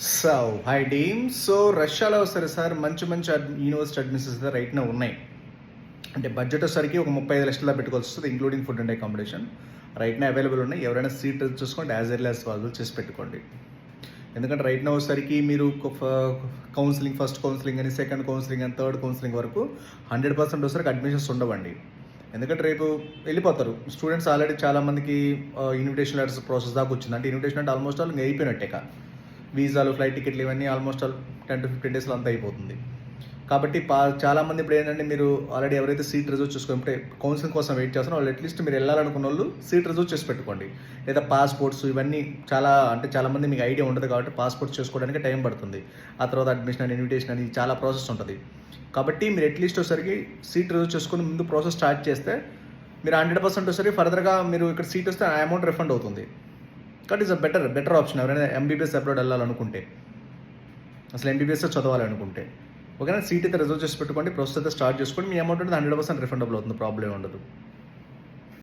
So high team. So రష్యాలో వస్తారు sir మంచి మంచి యూనివర్సిటీ అడ్మిషన్స్ రైట్ నా ఉన్నాయి. అంటే బడ్జెట్ వచ్చేసరికి ఒక 35 లక్షల పెట్టుకోవాల్సి వస్తుంది, including food and accommodation. Right నా అవైలబుల్ ఉన్నాయి. ఎవరైనా సీట్ చూసుకోండి, యాజ్ ఎర్లీ యాజ్ పాసిబుల్ చేసి పెట్టుకోండి. ఎందుకంటే రైట్ నా వచ్చేసరికి మీరు కౌన్సిలింగ్, ఫస్ట్ కౌన్సిలింగ్ అని, సెకండ్ కౌన్సిలింగ్ అని, థర్డ్ కౌన్సిలింగ్ వరకు 100% వచ్చేసరికి అడ్మిషన్స్ ఉండవండి. ఎందుకంటే రేపు వెళ్ళిపోతారు స్టూడెంట్స్. ఆల్రెడీ చాలామందికి ఇన్విటేషన్ లెటర్స్ ప్రాసెస్ దాకా వచ్చింది. అంటే ఇన్విటేషన్ అంటే ఆల్మోస్ట్ ఆల్ ఇంకా అయిపోయినట్టేక వీసాలు, ఫ్లైట్ టికెట్లు ఇవన్నీ ఆల్మోస్ట్ ఆల్ 10 to 15 డేస్లో అంతా అయిపోతుంది. కాబట్టి చాలామంది ఇప్పుడు ఏంటంటే, మీరు ఆల్రెడీ ఎవరైతే సీట్ రిజర్వ్ చేసుకుంటే కౌన్సిలింగ్ కోసం వెయిట్ చేస్తారో వాళ్ళు అట్లీస్ట్ మీరు వెళ్ళాలనుకున్న వాళ్ళు సీట్ రిజర్వ్ చేసి పెట్టుకోండి. లేదా పాస్పోర్ట్స్ ఇవన్నీ చాలామంది మీకు ఐడియా ఉండదు కాబట్టి పాస్పోర్ట్ చేసుకోవడానికి టైం పడుతుంది. ఆ తర్వాత అడ్మిషన్ అని, ఇన్విటేషన్ అని చాలా ప్రాసెస్ ఉంటుంది. కాబట్టి మీరు అట్లీస్ట్ ఒకసారికి సీట్ రిజర్వ్ చేసుకుని ముందు ప్రాసెస్ స్టార్ట్ చేస్తే మీరు 100% ఒకసారి ఫర్దర్గా మీరు ఇక్కడ సీట్ వస్తే ఆ అమౌంట్ రిఫండ్ అవుతుంది. కాబట్టి ఇట్స్ బెటర్ ఆప్షన్ ఎవరైనా ఎంబీబీఎస్ అబ్రాడ్ వెళ్ళాలనుకుంటే, అసలు ఎంబీబీఎస్ చదవాలనుకుంటే. ఓకేనా, సీట్ అయితే రిజర్వ్ చేసి పెట్టుకోండి, ప్రాసెస్ అయితే స్టార్ట్ చేసుకోండి. మీ అమౌంట్ అనేది 100% రిఫండబుల్ అవుతుంది, ప్రాబ్లం ఉండదు.